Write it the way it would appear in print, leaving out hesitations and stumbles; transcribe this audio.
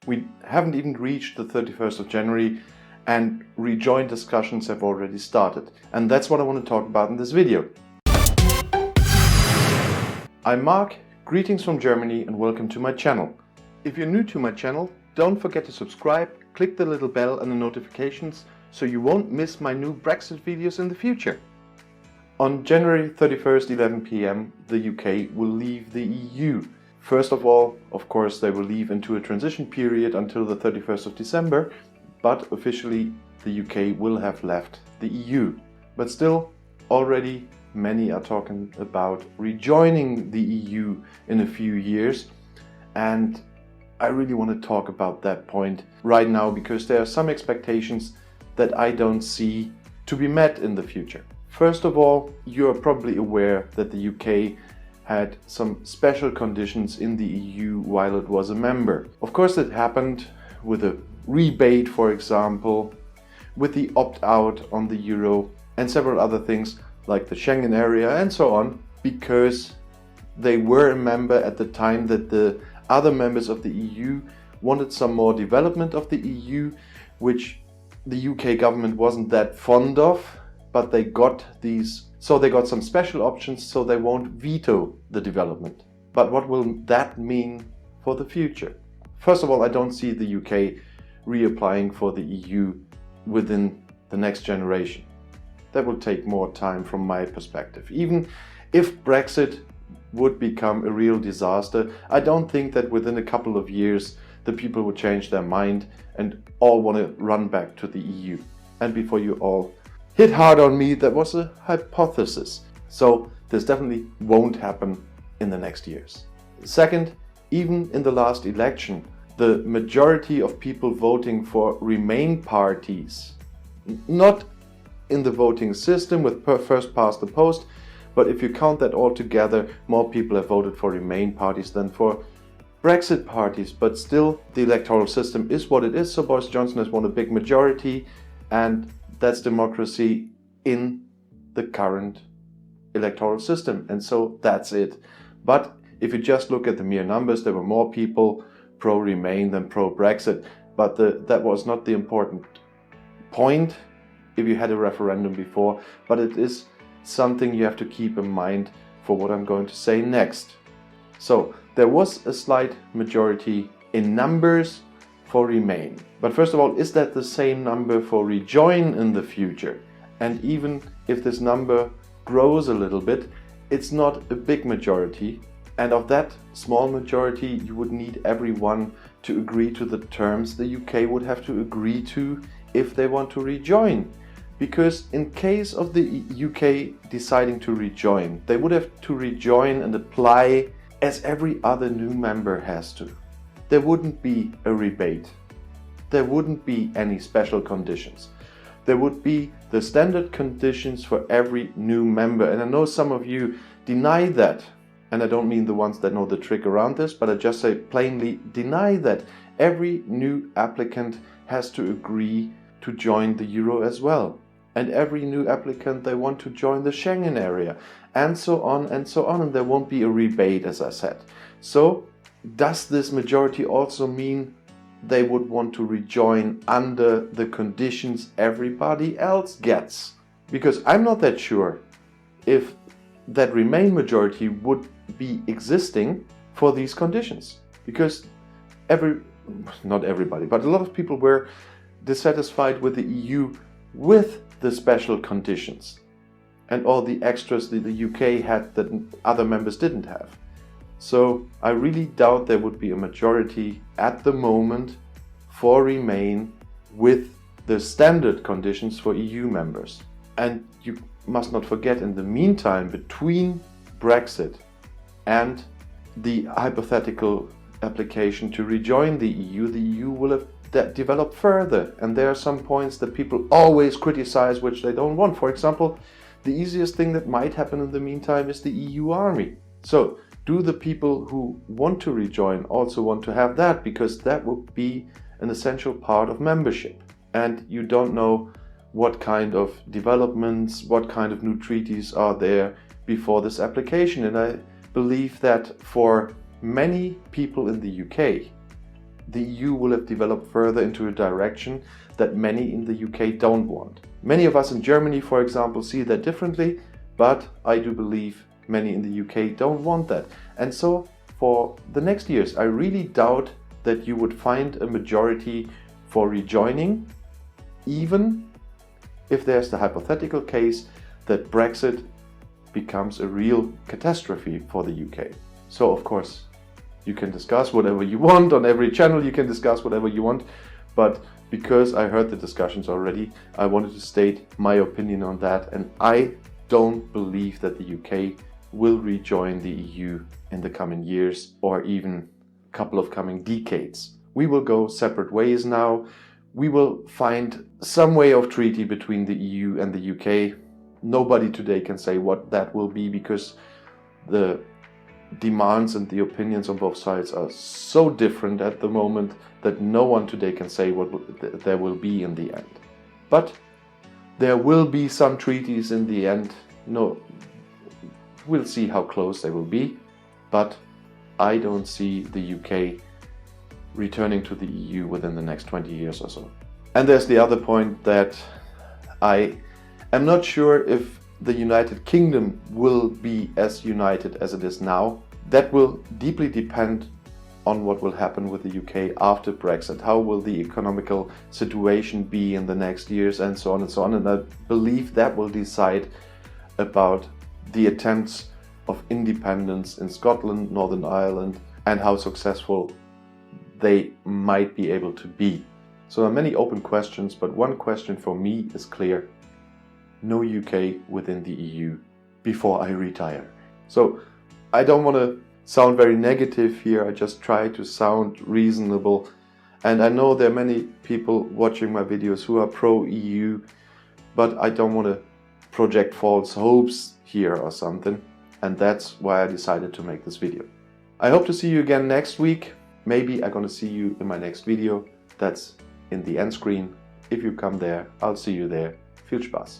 We haven't even reached the 31st of January and rejoin discussions have already started. And that's what I want to talk about in this video. I'm Mark, greetings from Germany and welcome to my channel. If you're new to my channel, don't forget to subscribe, click the little bell and the notifications so you won't miss my new Brexit videos in the future. On January 31st, 11 PM, the UK will leave the EU. First of all, of course, they will leave into a transition period until the 31st of December, but officially the UK will have left the EU. But still, already many are talking about rejoining the EU in a few years, and I really want to talk about that point right now because there are some expectations that I don't see to be met in the future. First of all, you're probably aware that the UK had some special conditions in the EU while it was a member. Of course, it happened with a rebate, for example, with the opt-out on the euro and several other things like the Schengen area and so on, because they were a member at the time that the other members of the EU wanted some more development of the EU, which the UK government wasn't that fond of, but they got these. So they got some special options so they won't veto the development. But what will that mean for the future? First of all, I don't see the UK reapplying for the EU within the next generation. That will take more time from my perspective. Even if Brexit would become a real disaster, I don't think that within a couple of years the people will change their mind and all want to run back to the EU. And before you all hit hard on me, that was a hypothesis. So this definitely won't happen in the next years. Second, even in the last election, the majority of people voting for Remain parties, not in the voting system with first past the post, but if you count that all together, more people have voted for Remain parties than for Brexit parties. But still, the electoral system is what it is. So Boris Johnson has won a big majority, and that's democracy in the current electoral system. And so that's it. But if you just look at the mere numbers, there were more people pro-Remain than pro-Brexit. But that was not the important point if you had a referendum before. But it is something you have to keep in mind for what I'm going to say next. So there was a slight majority in numbers for Remain. But first of all, is that the same number for Rejoin in the future? And even if this number grows a little bit, it's not a big majority. And of that small majority, you would need everyone to agree to the terms the UK would have to agree to if they want to rejoin. Because in case of the UK deciding to rejoin, they would have to rejoin and apply as every other new member has to. There wouldn't be a rebate. There wouldn't be any special conditions. There would be the standard conditions for every new member. And I know some of you deny that. And I don't mean the ones that know the trick around this, but I just say plainly deny that. Every new applicant has to agree to join the euro as well. And every new applicant, they want to join the Schengen area. And so on and so on. And there won't be a rebate, as I said. So does this majority also mean they would want to rejoin under the conditions everybody else gets? Because I'm not that sure if that Remain majority would be existing for these conditions. Because not everybody, but a lot of people were dissatisfied with the EU with the special conditions and all the extras that the UK had that other members didn't have. So I really doubt there would be a majority at the moment for Remain with the standard conditions for EU members. And you must not forget, in the meantime, between Brexit and the hypothetical application to rejoin the EU will have developed further. And there are some points that people always criticize which they don't want. For example, the easiest thing that might happen in the meantime is the EU army. So do the people who want to rejoin also want to have that? Because that would be an essential part of membership. And you don't know what kind of developments, what kind of new treaties are there before this application. And I believe that for many people in the UK, the EU will have developed further into a direction that many in the UK don't want. Many of us in Germany, for example, see that differently, but I do believe many in the UK don't want that. And so for the next years, I really doubt that you would find a majority for rejoining, even if there's the hypothetical case that Brexit becomes a real catastrophe for the UK. So of course, you can discuss whatever you want on every channel, you can discuss whatever you want, but because I heard the discussions already, I wanted to state my opinion on that, and I don't believe that the UK will rejoin the EU in the coming years or even a couple of coming decades. We will go separate ways now. We will find some way of treaty between the EU and the UK. Nobody today can say what that will be, because the demands and the opinions on both sides are so different at the moment that no one today can say what there will be in the end. But there will be some treaties in the end. No, we'll see how close they will be, but I don't see the UK returning to the EU within the next 20 years or so. And there's the other point, that I am not sure if the United Kingdom will be as united as it is now. That will deeply depend on what will happen with the UK after Brexit. How will the economical situation be in the next years, and so on and so on. And I believe that will decide about the attempts of independence in Scotland, Northern Ireland, and how successful they might be able to be. So there are many open questions, but one question for me is clear: no UK within the EU before I retire. So I don't want to sound very negative here, I just try to sound reasonable. And I know there are many people watching my videos who are pro-EU, but I don't want to project false hopes here or something. And that's why I decided to make this video. I hope to see you again next week. Maybe I'm gonna see you in my next video. That's in the end screen. If you come there, I'll see you there. Viel Spaß!